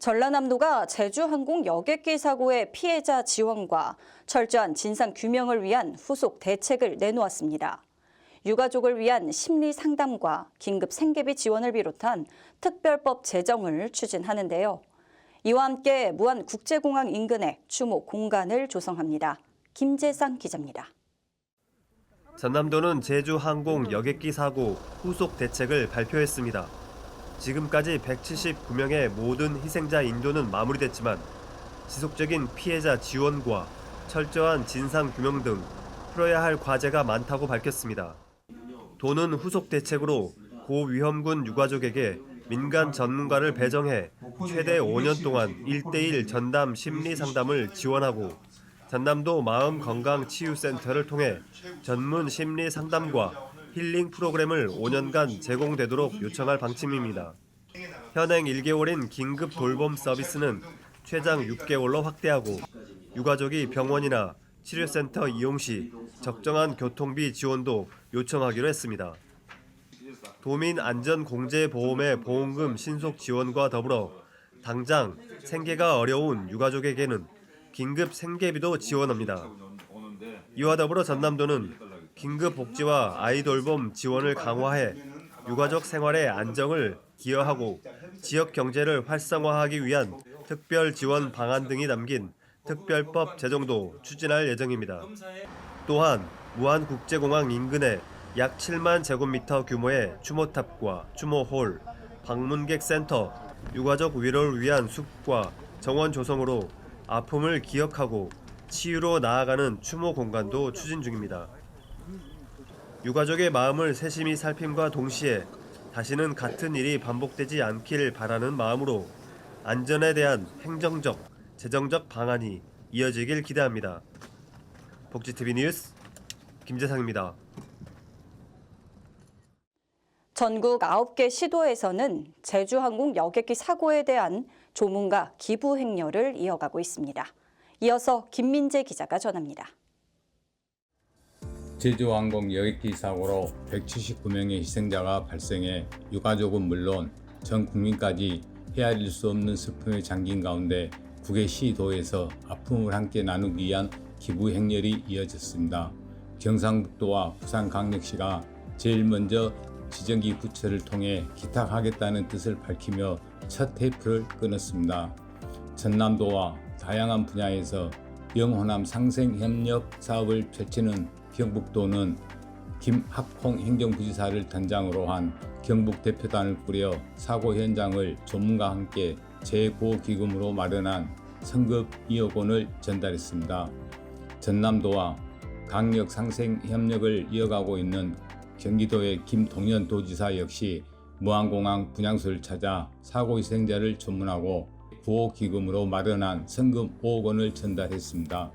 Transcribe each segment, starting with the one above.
전라남도가 제주항공 여객기 사고의 피해자 지원과 철저한 진상 규명을 위한 후속 대책을 내놓았습니다. 유가족을 위한 심리 상담과 긴급 생계비 지원을 비롯한 특별법 제정을 추진하는데요. 이와 함께 무안국제공항 인근에 추모 공간을 조성합니다. 김재상 기자입니다. 전남도는 제주항공 여객기 사고 후속 대책을 발표했습니다. 지금까지 179명의 모든 희생자 인도는 마무리됐지만 지속적인 피해자 지원과 철저한 진상 규명 등 풀어야 할 과제가 많다고 밝혔습니다. 도는 후속 대책으로 고위험군 유가족에게 민간 전문가를 배정해 최대 5년 동안 1:1 전담 심리 상담을 지원하고 전남도 마음건강치유센터를 통해 전문 심리 상담과 힐링 프로그램을 5년간 제공되도록 요청할 방침입니다. 현행 1개월인 긴급 돌봄 서비스는 최장 6개월로 확대하고 유가족이 병원이나 치료센터 이용 시 적정한 교통비 지원도 요청하기로 했습니다. 도민안전공제보험의 보험금 신속 지원과 더불어 당장 생계가 어려운 유가족에게는 긴급 생계비도 지원합니다. 이와 더불어 전남도는 긴급 복지와 아이 돌봄 지원을 강화해 유가족 생활의 안정을 기여하고 지역 경제를 활성화하기 위한 특별 지원 방안 등이 담긴 특별법 제정도 추진할 예정입니다. 또한 무안국제공항 인근에 약 7만 제곱미터 규모의 추모탑과 추모홀, 방문객 센터, 유가족 위로를 위한 숲과 정원 조성으로 아픔을 기억하고 치유로 나아가는 추모 공간도 추진 중입니다. 유가족의 마음을 세심히 살핌과 동시에 다시는 같은 일이 반복되지 않기를 바라는 마음으로 안전에 대한 행정적, 재정적 방안이 이어지길 기대합니다. 복지TV 뉴스 김재상입니다. 전국 9개 시도에서는 제주항공 여객기 사고에 대한 조문과 기부 행렬을 이어가고 있습니다. 이어서 김민재 기자가 전합니다. 제주항공 여객기 사고로 179명의 희생자가 발생해 유가족은 물론 전 국민까지 헤아릴 수 없는 슬픔에 잠긴 가운데 9개 시도에서 아픔을 함께 나누기 위한 기부 행렬이 이어졌습니다. 경상북도와 부산광역시가 제일 먼저 지정기 부처를 통해 기탁하겠다는 뜻을 밝히며 첫 테이프를 끊었습니다. 전남도와 다양한 분야에서 영호남 상생협력 사업을 펼치는 경북도는 김학홍 행정부지사를 단장으로 한 경북 대표단을 꾸려 사고 현장을 전문가와 함께 재고기금으로 마련한 성급 2억 원을 전달했습니다. 전남도와 강력 상생협력을 이어가고 있는 경기도의 김동연 도지사 역시 무안공항 분향소를 찾아 사고 희생자를 조문하고 구호기금으로 마련한 성금 5억 원을 전달했습니다.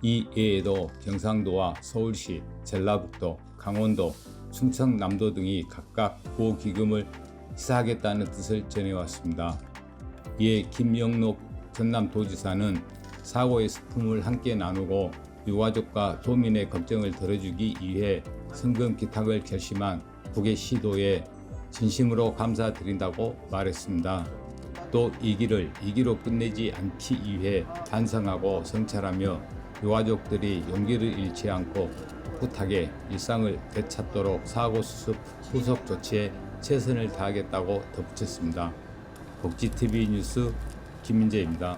이 외에도 경상도와 서울시, 전라북도, 강원도, 충청남도 등이 각각 구호기금을 시사하겠다는 뜻을 전해왔습니다. 이에 김영록 전남도지사는 사고의 슬픔을 함께 나누고 유가족과 도민의 걱정을 덜어주기 위해 성금 기탁을 결심한 9개 시도에 진심으로 감사드린다고 말했습니다. 또 이 길을 이 길로 끝내지 않기 위해 반성하고 성찰하며 유가족들이 용기를 잃지 않고 꿋하게 일상을 되찾도록 사고 수습 후속 조치에 최선을 다하겠다고 덧붙였습니다. 복지TV 뉴스 김민재입니다.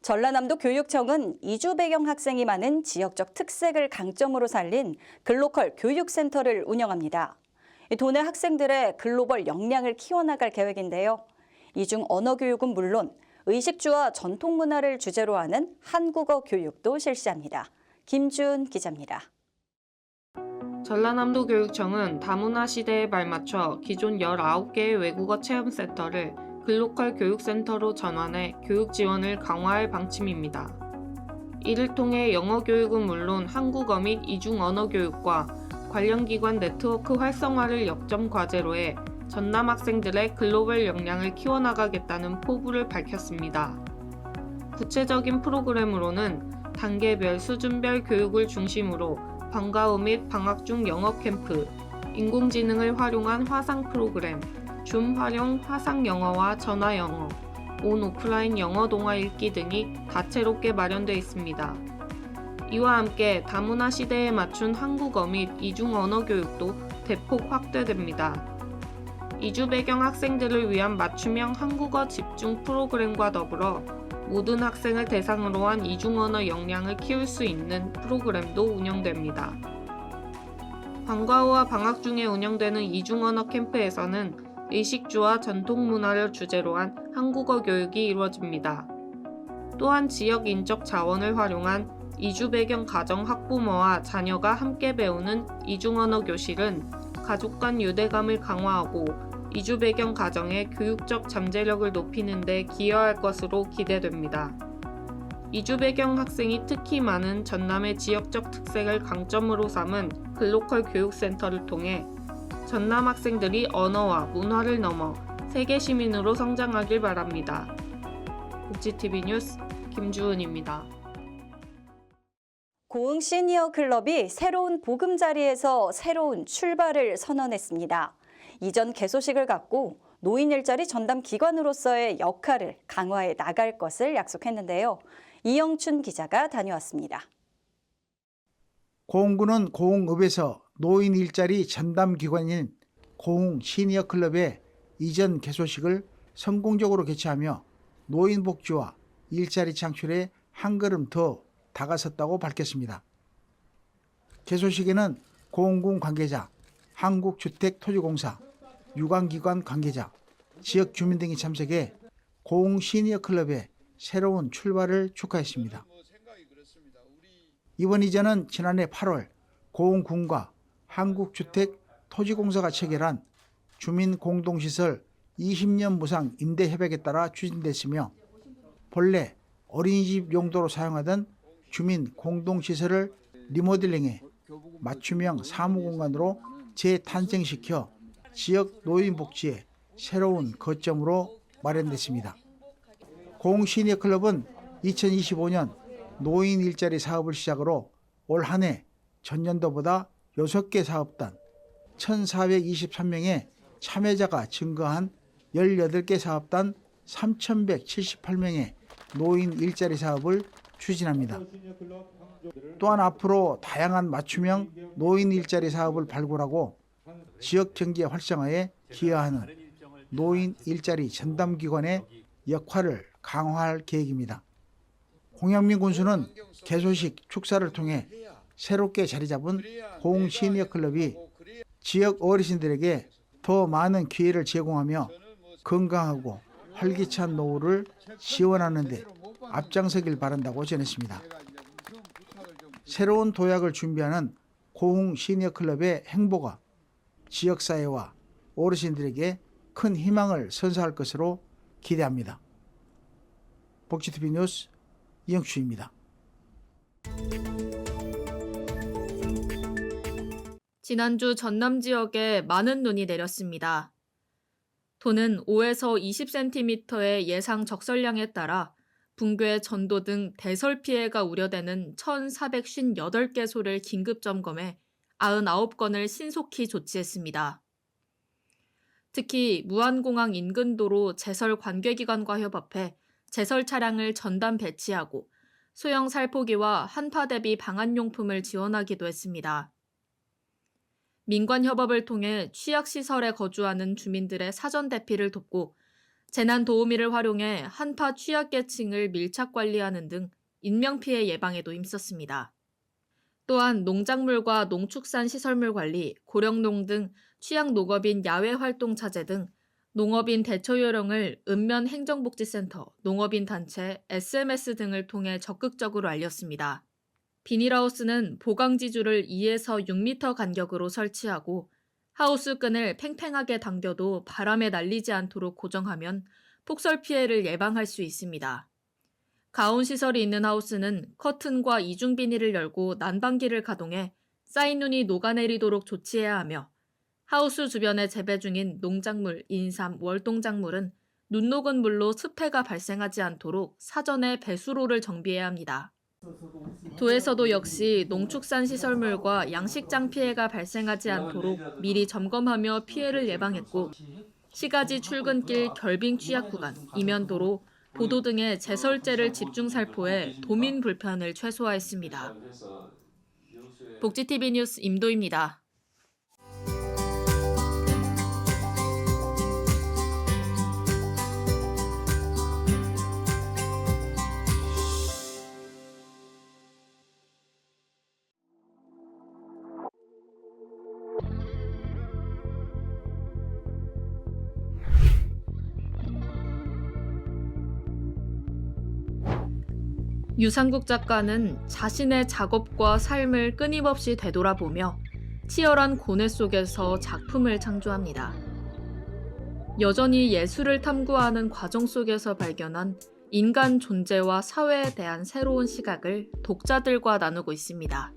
전라남도 교육청은 이주 배경 학생이 많은 지역적 특색을 강점으로 살린 글로컬 교육센터를 운영합니다. 도내 학생들의 글로벌 역량을 키워나갈 계획인데요. 이중 언어 교육은 물론 의식주와 전통 문화를 주제로 하는 한국어 교육도 실시합니다. 김준 기자입니다. 전라남도 교육청은 다문화 시대에 발맞춰 기존 19개의 외국어 체험센터를 글로컬 교육센터로 전환해 교육 지원을 강화할 방침입니다. 이를 통해 영어 교육은 물론 한국어 및 이중 언어 교육과 관련 기관 네트워크 활성화를 역점 과제로 해 전남 학생들의 글로벌 역량을 키워나가겠다는 포부를 밝혔습니다. 구체적인 프로그램으로는 단계별 수준별 교육을 중심으로 방과 후 및 방학 중 영어 캠프, 인공지능을 활용한 화상 프로그램, 줌 활용 화상 영어와 전화 영어, 온 오프라인 영어 동화 읽기 등이 다채롭게 마련되어 있습니다. 이와 함께 다문화 시대에 맞춘 한국어 및 이중 언어 교육도 대폭 확대됩니다. 이주 배경 학생들을 위한 맞춤형 한국어 집중 프로그램과 더불어 모든 학생을 대상으로 한 이중 언어 역량을 키울 수 있는 프로그램도 운영됩니다. 방과 후와 방학 중에 운영되는 이중 언어 캠프에서는 의식주와 전통 문화를 주제로 한 한국어 교육이 이루어집니다. 또한 지역 인적 자원을 활용한 이주 배경 가정 학부모와 자녀가 함께 배우는 이중 언어 교실은 가족 간 유대감을 강화하고 이주 배경 가정의 교육적 잠재력을 높이는 데 기여할 것으로 기대됩니다. 이주 배경 학생이 특히 많은 전남의 지역적 특색을 강점으로 삼은 글로컬 교육센터를 통해 전남 학생들이 언어와 문화를 넘어 세계 시민으로 성장하길 바랍니다. 복지TV 뉴스 김주은입니다. 고흥 시니어 클럽이 새로운 보금자리에서 새로운 출발을 선언했습니다. 이전 개소식을 갖고 노인 일자리 전담 기관으로서의 역할을 강화해 나갈 것을 약속했는데요. 이영춘 기자가 다녀왔습니다. 고흥구는 고흥읍에서 노인 일자리 전담 기관인 고흥 시니어 클럽의 이전 개소식을 성공적으로 개최하며 노인 복지와 일자리 창출에 한 걸음 더 다가섰다고 밝혔습니다. 개소식에는 고흥군 관계자, 한국주택토지공사, 유관기관 관계자, 지역 주민 등이 참석해 고흥 시니어 클럽의 새로운 출발을 축하했습니다. 이번 이전은 지난해 8월 고흥군과 한국주택토지공사가 체결한 주민공동시설 20년 무상 임대협약에 따라 추진됐으며 본래 어린이집 용도로 사용하던 주민공동시설을 리모델링해 맞춤형 사무공간으로 재탄생시켜 지역 노인복지의 새로운 거점으로 마련됐습니다. 고흥 시니어 클럽은 2025년 노인 일자리 사업을 시작으로 올 한 해 전년도보다 6개 사업단 1,423명의 참여자가 증가한 18개 사업단 3,178명의 노인 일자리 사업을 추진합니다. 또한 앞으로 다양한 맞춤형 노인 일자리 사업을 발굴하고 지역 경제 활성화에 기여하는 노인 일자리 전담기관의 역할을 강화할 계획입니다. 홍영민 군수는 개소식 축사를 통해 새롭게 자리 잡은 고흥 시니어 클럽이 지역 어르신들에게 더 많은 기회를 제공하며 건강하고 활기찬 노후를 지원하는 데 앞장서길 바란다고 전했습니다. 새로운 도약을 준비하는 고흥 시니어 클럽의 행보가 지역사회와 어르신들에게 큰 희망을 선사할 것으로 기대합니다. 복지TV 뉴스 이영추입니다. 지난주 전남 지역에 많은 눈이 내렸습니다. 도는 5에서 20cm의 예상 적설량에 따라 붕괴, 전도 등 대설 피해가 우려되는 1,458개소를 긴급 점검해 99건을 신속히 조치했습니다. 특히 무안공항 인근 도로 제설 관계기관과 협업해 제설 차량을 전담 배치하고 소형 살포기와 한파 대비 방한용품을 지원하기도 했습니다. 민관 협업을 통해 취약시설에 거주하는 주민들의 사전 대피를 돕고 재난 도우미를 활용해 한파 취약계층을 밀착 관리하는 등 인명피해 예방에도 힘썼습니다. 또한 농작물과 농축산 시설물 관리, 고령농 등 취약 농업인 야외 활동 차제 등 농업인 대처 요령을 읍면 행정복지센터, 농업인 단체, SMS 등을 통해 적극적으로 알렸습니다. 비닐하우스는 보강지주를 2에서 6m 간격으로 설치하고 하우스 끈을 팽팽하게 당겨도 바람에 날리지 않도록 고정하면 폭설 피해를 예방할 수 있습니다. 가온 시설이 있는 하우스는 커튼과 이중 비닐을 열고 난방기를 가동해 쌓인 눈이 녹아내리도록 조치해야 하며 하우스 주변에 재배 중인 농작물, 인삼, 월동작물은 눈 녹은 물로 습해가 발생하지 않도록 사전에 배수로를 정비해야 합니다. 도에서도 역시 농축산 시설물과 양식장 피해가 발생하지 않도록 미리 점검하며 피해를 예방했고 시가지 출근길 결빙 취약 구간, 이면도로, 보도 등의 제설제를 집중 살포해 도민 불편을 최소화했습니다. 복지TV 뉴스 임도희입니다. 유상국 작가는 자신의 작업과 삶을 끊임없이 되돌아보며 치열한 고뇌 속에서 작품을 창조합니다. 여전히 예술을 탐구하는 과정 속에서 발견한 인간 존재와 사회에 대한 새로운 시각을 독자들과 나누고 있습니다.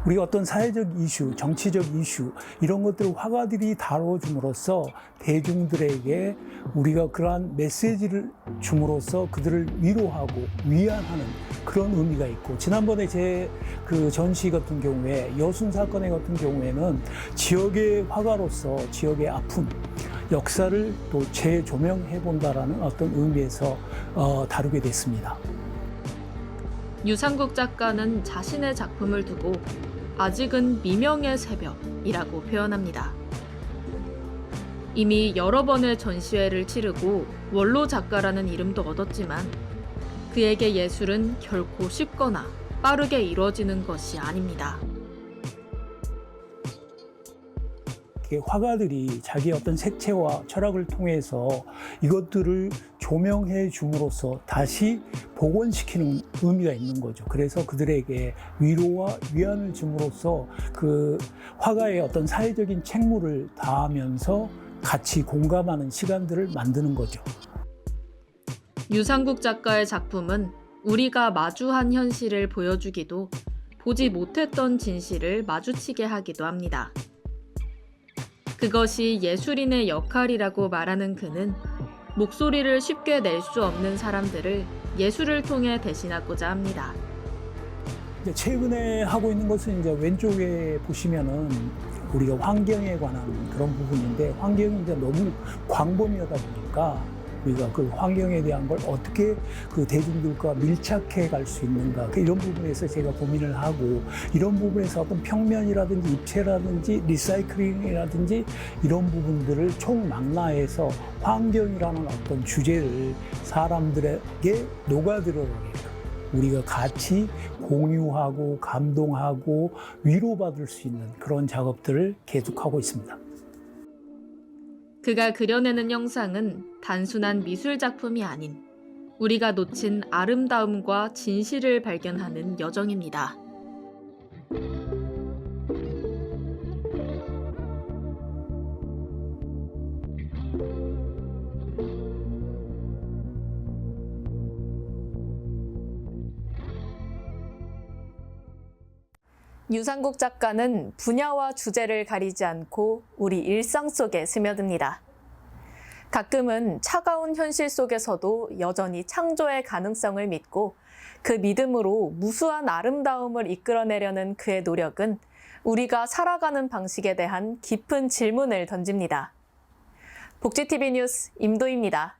우리가 어떤 사회적 이슈, 정치적 이슈 이런 것들을 화가들이 다뤄줌으로써 대중들에게 우리가 그러한 메시지를 줌으로써 그들을 위로하고 위안하는 그런 의미가 있고, 지난번에 제 그 전시 같은 경우에 여순 사건의 같은 경우에는 지역의 화가로서 지역의 아픔, 역사를 또 재조명해 본다라는 어떤 의미에서 다루게 됐습니다. 유상국 작가는 자신의 작품을 두고 아직은 미명의 새벽이라고 표현합니다. 이미 여러 번의 전시회를 치르고 원로 작가라는 이름도 얻었지만 그에게 예술은 결코 쉽거나 빠르게 이루어지는 것이 아닙니다. 화가들이 자기의 어떤 색채와 철학을 통해서 이것들을 조명해 줌으로써 다시 복원시키는 의미가 있는 거죠. 그래서 그들에게 위로와 위안을 줌으로써 그 화가의 어떤 사회적인 책무를 다하면서 같이 공감하는 시간들을 만드는 거죠. 유상국 작가의 작품은 우리가 마주한 현실을 보여주기도 보지 못했던 진실을 마주치게 하기도 합니다. 그것이 예술인의 역할이라고 말하는 그는 목소리를 쉽게 낼 수 없는 사람들을 예술을 통해 대신하고자 합니다. 이제 최근에 하고 있는 것은 이제 왼쪽에 보시면은 우리가 환경에 관한 그런 부분인데, 환경이 이제 너무 광범위하다 보니까 우리가 그 환경에 대한 걸 어떻게 그 대중들과 밀착해 갈 수 있는가, 이런 부분에서 제가 고민을 하고, 이런 부분에서 어떤 평면이라든지 입체라든지 리사이클링이라든지 이런 부분들을 총망라해서 환경이라는 어떤 주제를 사람들에게 녹아들어가게끔 우리가 같이 공유하고 감동하고 위로받을 수 있는 그런 작업들을 계속하고 있습니다. 그가 그려내는 영상은 단순한 미술 작품이 아닌 우리가 놓친 아름다움과 진실을 발견하는 여정입니다. 유상국 작가는 분야와 주제를 가리지 않고 우리 일상 속에 스며듭니다. 가끔은 차가운 현실 속에서도 여전히 창조의 가능성을 믿고 그 믿음으로 무수한 아름다움을 이끌어내려는 그의 노력은 우리가 살아가는 방식에 대한 깊은 질문을 던집니다. 복지TV 뉴스 임도희입니다.